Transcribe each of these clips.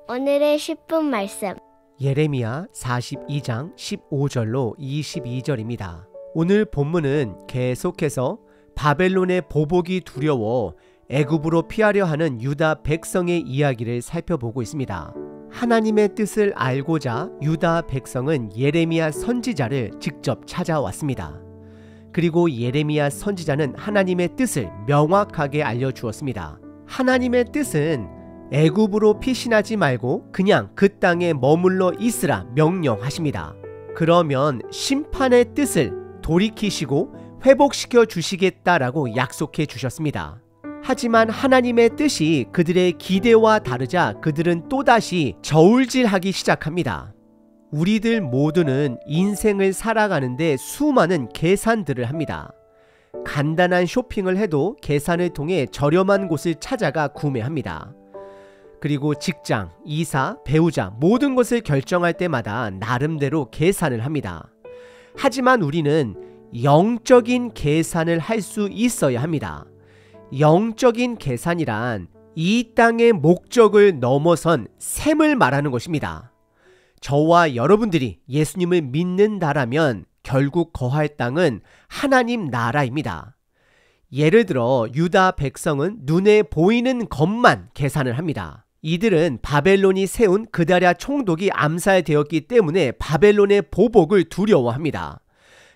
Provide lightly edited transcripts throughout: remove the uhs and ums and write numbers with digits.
오늘의 10분 말씀. 예레미야 42장 15절로 22절입니다. 오늘 본문은 계속해서 바벨론의 보복이 두려워 애굽으로 피하려 하는 유다 백성의 이야기를 살펴보고 있습니다. 하나님의 뜻을 알고자 유다 백성은 예레미야 선지자를 직접 찾아왔습니다. 그리고 예레미야 선지자는 하나님의 뜻을 명확하게 알려주었습니다. 하나님의 뜻은 애굽으로 피신하지 말고 그냥 그 땅에 머물러 있으라 명령하십니다. 그러면 심판의 뜻을 돌이키시고 회복시켜 주시겠다라고 약속해 주셨습니다. 하지만 하나님의 뜻이 그들의 기대와 다르자 그들은 또다시 저울질하기 시작합니다. 우리들 모두는 인생을 살아가는데 수많은 계산들을 합니다. 간단한 쇼핑을 해도 계산을 통해 저렴한 곳을 찾아가 구매합니다. 그리고 직장, 이사, 배우자 모든 것을 결정할 때마다 나름대로 계산을 합니다. 하지만 우리는 영적인 계산을 할 수 있어야 합니다. 영적인 계산이란 이 땅의 목적을 넘어선 셈을 말하는 것입니다. 저와 여러분들이 예수님을 믿는다라면 결국 거할 땅은 하나님 나라입니다. 예를 들어 유다 백성은 눈에 보이는 것만 계산을 합니다. 이들은 바벨론이 세운 그다랴 총독이 암살되었기 때문에 바벨론의 보복을 두려워합니다.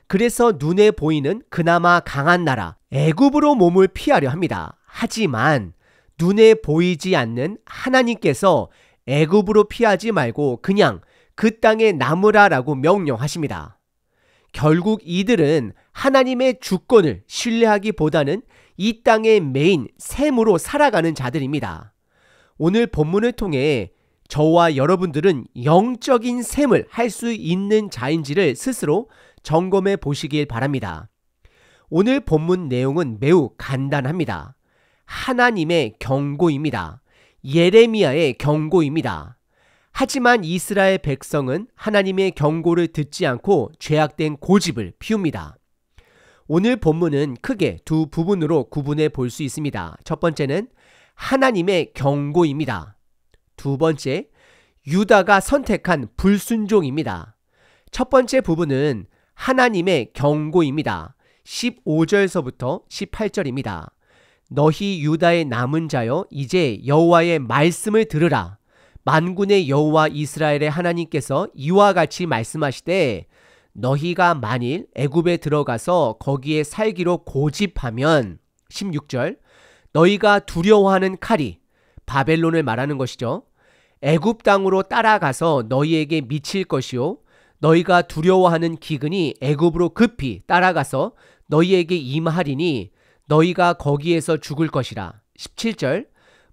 그래서 눈에 보이는 그나마 강한 나라 애굽으로 몸을 피하려 합니다. 하지만 눈에 보이지 않는 하나님께서 애굽으로 피하지 말고 그냥 그 땅에 남으라라고 명령하십니다. 결국 이들은 하나님의 주권을 신뢰하기보다는 이 땅의 메인 셈으로 살아가는 자들입니다. 오늘 본문을 통해 저와 여러분들은 영적인 셈을 할 수 있는 자인지를 스스로 점검해 보시길 바랍니다. 오늘 본문 내용은 매우 간단합니다. 하나님의 경고입니다. 예레미야의 경고입니다. 하지만 이스라엘 백성은 하나님의 경고를 듣지 않고 죄악된 고집을 피웁니다. 오늘 본문은 크게 두 부분으로 구분해 볼 수 있습니다. 첫 번째는 하나님의 경고입니다. 두 번째, 유다가 선택한 불순종입니다. 첫 번째 부분은 하나님의 경고입니다. 15절서부터 18절입니다. 너희 유다의 남은 자여 이제 여호와의 말씀을 들으라. 만군의 여호와 이스라엘의 하나님께서 이와 같이 말씀하시되 너희가 만일 애굽에 들어가서 거기에 살기로 고집하면 16절 너희가 두려워하는 칼이 바벨론을 말하는 것이죠. 애굽 땅으로 따라가서 너희에게 미칠 것이요 너희가 두려워하는 기근이 애굽으로 급히 따라가서 너희에게 임하리니 너희가 거기에서 죽을 것이라. 17절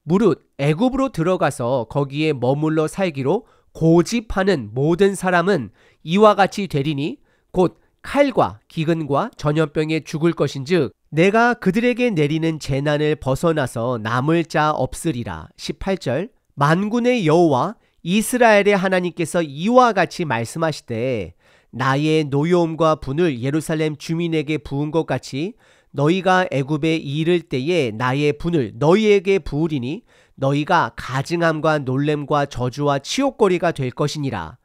무릇 애굽으로 들어가서 거기에 머물러 살기로 고집하는 모든 사람은 이와 같이 되리니 곧 칼과 기근과 전염병에 죽을 것인즉 내가 그들에게 내리는 재난을 벗어나서 남을 자 없으리라. 18절 만군의 여호와 이스라엘의 하나님께서 이와 같이 말씀하시되 나의 노여움과 분을 예루살렘 주민에게 부은 것 같이 너희가 애굽에 이를 때에 나의 분을 너희에게 부으리니 너희가 가증함과 놀램과 저주와 치욕거리가 될 것이니라.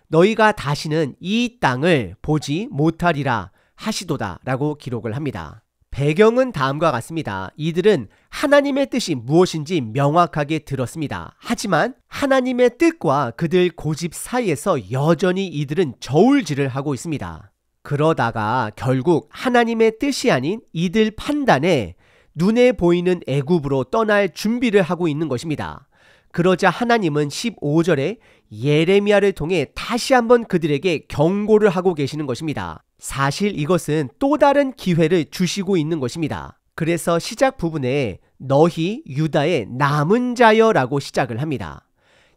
너희가 다시는 이 땅을 보지 못하리라 하시도다 라고 기록을 합니다. 배경은 다음과 같습니다. 이들은 하나님의 뜻이 무엇인지 명확하게 들었습니다. 하지만 하나님의 뜻과 그들 고집 사이에서 여전히 이들은 저울질을 하고 있습니다. 그러다가 결국 하나님의 뜻이 아닌 이들 판단에 눈에 보이는 애굽으로 떠날 준비를 하고 있는 것입니다. 그러자 하나님은 15절에 예레미야를 통해 다시 한번 그들에게 경고를 하고 계시는 것입니다. 사실 이것은 또 다른 기회를 주시고 있는 것입니다. 그래서 시작 부분에 너희 유다의 남은 자여라고 시작을 합니다.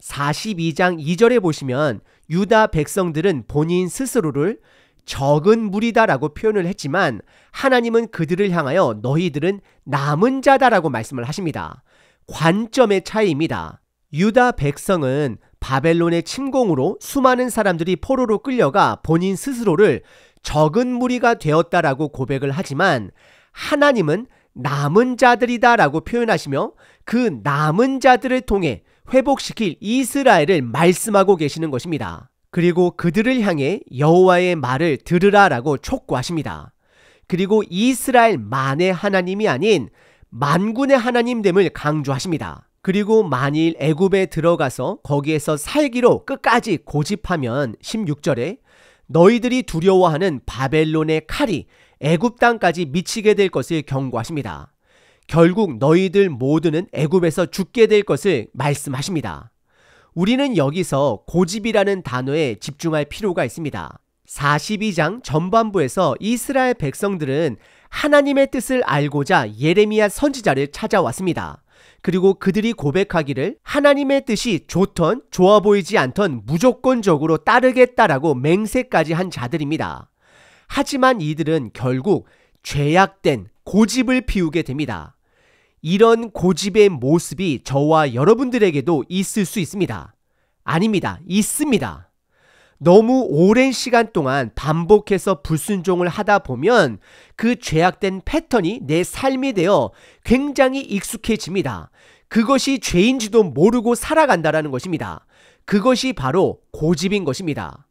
42장 2절에 보시면 유다 백성들은 본인 스스로를 적은 무리다라고 표현을 했지만 하나님은 그들을 향하여 너희들은 남은 자다라고 말씀을 하십니다. 관점의 차이입니다. 유다 백성은 바벨론의 침공으로 수많은 사람들이 포로로 끌려가 본인 스스로를 적은 무리가 되었다라고 고백을 하지만 하나님은 남은 자들이다라고 표현하시며 그 남은 자들을 통해 회복시킬 이스라엘을 말씀하고 계시는 것입니다. 그리고 그들을 향해 여호와의 말을 들으라라고 촉구하십니다. 그리고 이스라엘만의 하나님이 아닌 만군의 하나님됨을 강조하십니다. 그리고 만일 애굽에 들어가서 거기에서 살기로 끝까지 고집하면 16절에 너희들이 두려워하는 바벨론의 칼이 애굽 땅까지 미치게 될 것을 경고하십니다. 결국 너희들 모두는 애굽에서 죽게 될 것을 말씀하십니다. 우리는 여기서 고집이라는 단어에 집중할 필요가 있습니다. 42장 전반부에서 이스라엘 백성들은 하나님의 뜻을 알고자 예레미야 선지자를 찾아왔습니다. 그리고 그들이 고백하기를 하나님의 뜻이 좋던 좋아 보이지 않던 무조건적으로 따르겠다라고 맹세까지 한 자들입니다. 하지만 이들은 결국 죄악된 고집을 피우게 됩니다. 이런 고집의 모습이 저와 여러분들에게도 있을 수 있습니다. 아닙니다. 있습니다. 너무 오랜 시간 동안 반복해서 불순종을 하다 보면 그 죄악된 패턴이 내 삶이 되어 굉장히 익숙해집니다. 그것이 죄인지도 모르고 살아간다라는 것입니다. 그것이 바로 고집인 것입니다.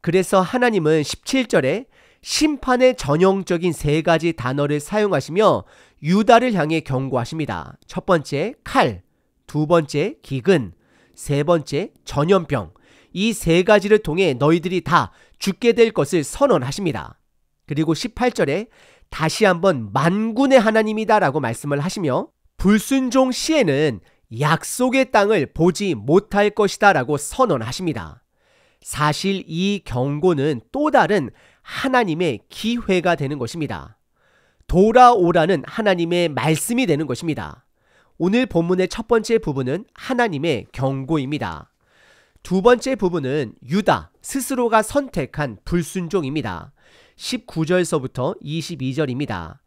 그래서 하나님은 17절에 심판의 전형적인 세 가지 단어를 사용하시며 유다를 향해 경고하십니다. 첫 번째 칼, 두 번째 기근, 세 번째 전염병. 이 세 가지를 통해 너희들이 다 죽게 될 것을 선언하십니다. 그리고 18절에 다시 한번 만군의 하나님이다 라고 말씀을 하시며 불순종 시에는 약속의 땅을 보지 못할 것이다 라고 선언하십니다. 사실 이 경고는 또 다른 하나님의 기회가 되는 것입니다. 돌아오라는 하나님의 말씀이 되는 것입니다. 오늘 본문의 첫 번째 부분은 하나님의 경고입니다. 두 번째 부분은 유다 스스로가 선택한 불순종입니다. 19절서부터 22절입니다.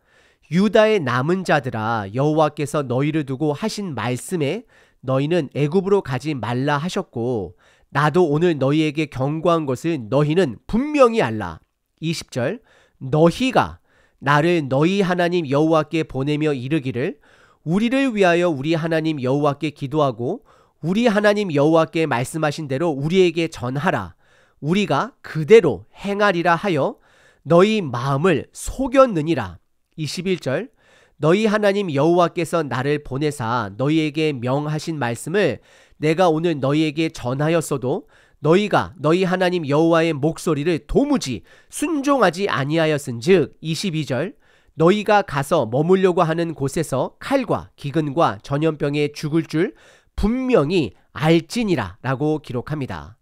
유다의 남은 자들아 여호와께서 너희를 두고 하신 말씀에 너희는 애굽으로 가지 말라 하셨고 나도 오늘 너희에게 경고한 것을 너희는 분명히 알라. 20절 너희가 나를 너희 하나님 여호와께 보내며 이르기를 우리를 위하여 우리 하나님 여호와께 기도하고 우리 하나님 여호와께 말씀하신 대로 우리에게 전하라. 우리가 그대로 행하리라 하여 너희 마음을 속였느니라. 21절 너희 하나님 여호와께서 나를 보내사 너희에게 명하신 말씀을 내가 오늘 너희에게 전하였어도 너희가 너희 하나님 여호와의 목소리를 도무지 순종하지 아니하였은즉 22절 너희가 가서 머물려고 하는 곳에서 칼과 기근과 전염병에 죽을 줄 분명히 알지니라 라고 기록합니다.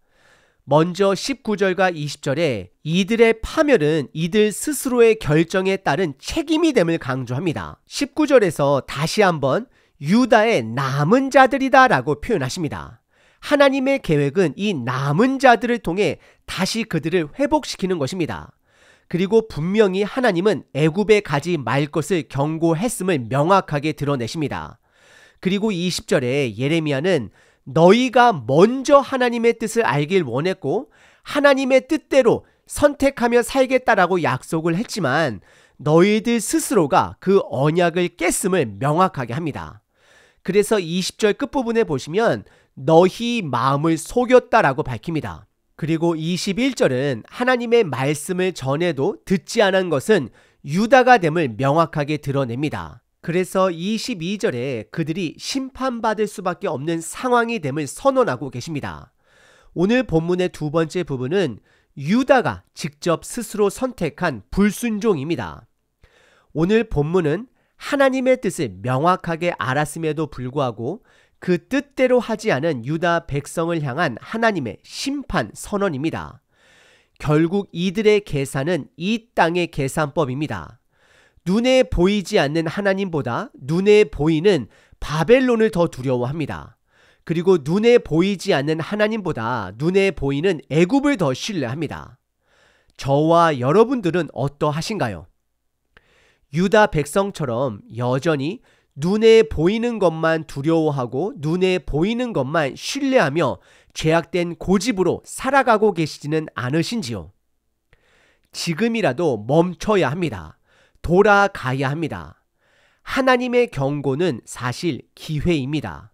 먼저 19절과 20절에 이들의 파멸은 이들 스스로의 결정에 따른 책임이 됨을 강조합니다. 19절에서 다시 한번 유다의 남은 자들이다 라고 표현하십니다. 하나님의 계획은 이 남은 자들을 통해 다시 그들을 회복시키는 것입니다. 그리고 분명히 하나님은 애굽에 가지 말 것을 경고했음을 명확하게 드러내십니다. 그리고 20절에 예레미야는 너희가 먼저 하나님의 뜻을 알길 원했고 하나님의 뜻대로 선택하며 살겠다라고 약속을 했지만 너희들 스스로가 그 언약을 깼음을 명확하게 합니다. 그래서 20절 끝부분에 보시면 너희 마음을 속였다라고 밝힙니다. 그리고 21절은 하나님의 말씀을 전해도 듣지 않은 것은 유다가 됨을 명확하게 드러냅니다. 그래서 22절에 그들이 심판받을 수밖에 없는 상황이 됨을 선언하고 계십니다. 오늘 본문의 두 번째 부분은 유다가 직접 스스로 선택한 불순종입니다. 오늘 본문은 하나님의 뜻을 명확하게 알았음에도 불구하고 그 뜻대로 하지 않은 유다 백성을 향한 하나님의 심판 선언입니다. 결국 이들의 계산은 이 땅의 계산법입니다. 눈에 보이지 않는 하나님보다 눈에 보이는 바벨론을 더 두려워합니다. 그리고 눈에 보이지 않는 하나님보다 눈에 보이는 애굽을 더 신뢰합니다. 저와 여러분들은 어떠하신가요? 유다 백성처럼 여전히 눈에 보이는 것만 두려워하고 눈에 보이는 것만 신뢰하며 죄악된 고집으로 살아가고 계시지는 않으신지요? 지금이라도 멈춰야 합니다. 돌아가야 합니다. 하나님의 경고는 사실 기회입니다.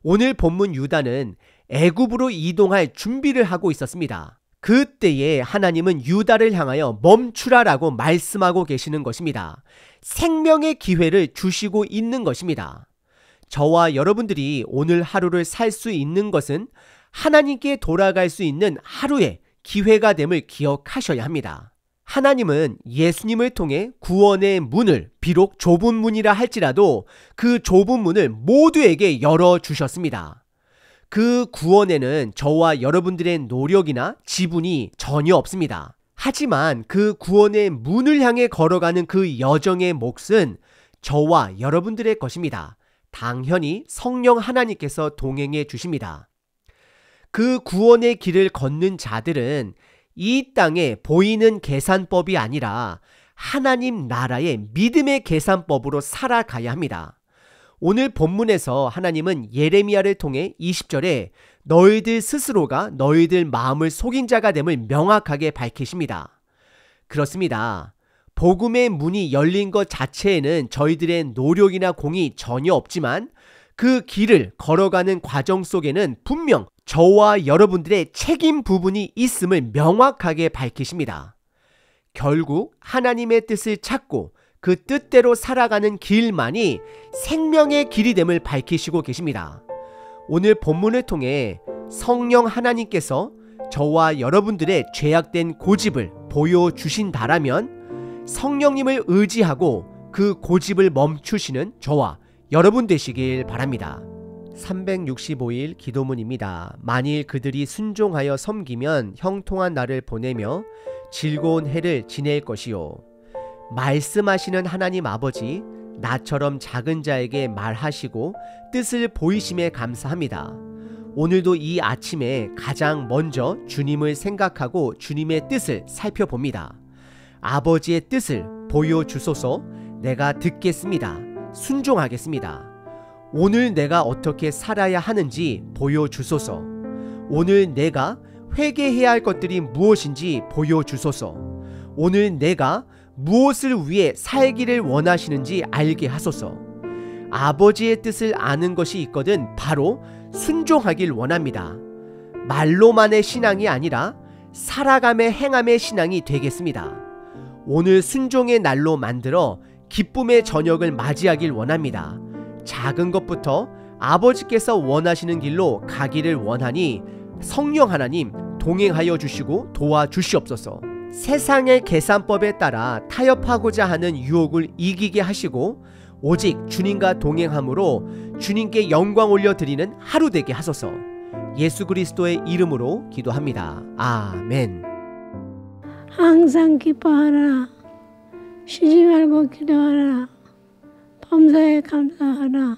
오늘 본문 유다는 애굽으로 이동할 준비를 하고 있었습니다. 그때에 하나님은 유다를 향하여 멈추라라고 말씀하고 계시는 것입니다. 생명의 기회를 주시고 있는 것입니다. 저와 여러분들이 오늘 하루를 살 수 있는 것은 하나님께 돌아갈 수 있는 하루의 기회가 됨을 기억하셔야 합니다. 하나님은 예수님을 통해 구원의 문을 비록 좁은 문이라 할지라도 그 좁은 문을 모두에게 열어주셨습니다. 그 구원에는 저와 여러분들의 노력이나 지분이 전혀 없습니다. 하지만 그 구원의 문을 향해 걸어가는 그 여정의 몫은 저와 여러분들의 것입니다. 당연히 성령 하나님께서 동행해 주십니다. 그 구원의 길을 걷는 자들은 이 땅에 보이는 계산법이 아니라 하나님 나라의 믿음의 계산법으로 살아가야 합니다. 오늘 본문에서 하나님은 예레미야를 통해 20절에 너희들 스스로가 너희들 마음을 속인 자가 됨을 명확하게 밝히십니다. 그렇습니다. 복음의 문이 열린 것 자체에는 저희들의 노력이나 공이 전혀 없지만 그 길을 걸어가는 과정 속에는 분명 저와 여러분들의 책임 부분이 있음을 명확하게 밝히십니다. 결국 하나님의 뜻을 찾고 그 뜻대로 살아가는 길만이 생명의 길이 됨을 밝히시고 계십니다. 오늘 본문을 통해 성령 하나님께서 저와 여러분들의 죄악된 고집을 보여주신다라면 성령님을 의지하고 그 고집을 멈추시는 저와 여러분 되시길 바랍니다. 365일 기도문입니다. 만일 그들이 순종하여 섬기면 형통한 날을 보내며 즐거운 해를 지낼 것이요. 말씀하시는 하나님 아버지, 나처럼 작은 자에게 말하시고 뜻을 보이심에 감사합니다. 오늘도 이 아침에 가장 먼저 주님을 생각하고 주님의 뜻을 살펴봅니다. 아버지의 뜻을 보여주소서. 내가 듣겠습니다. 순종하겠습니다. 오늘 내가 어떻게 살아야 하는지 보여주소서. 오늘 내가 회개해야 할 것들이 무엇인지 보여주소서. 오늘 내가 무엇을 위해 살기를 원하시는지 알게 하소서. 아버지의 뜻을 아는 것이 있거든 바로 순종하길 원합니다. 말로만의 신앙이 아니라 살아감의 행함의 신앙이 되겠습니다. 오늘 순종의 날로 만들어 기쁨의 저녁을 맞이하길 원합니다. 작은 것부터 아버지께서 원하시는 길로 가기를 원하니 성령 하나님 동행하여 주시고 도와주시옵소서. 세상의 계산법에 따라 타협하고자 하는 유혹을 이기게 하시고 오직 주님과 동행함으로 주님께 영광 올려드리는 하루 되게 하소서. 예수 그리스도의 이름으로 기도합니다. 아멘. 항상 기뻐하라. 쉬지 말고 기도하라. 범사에 감사하라.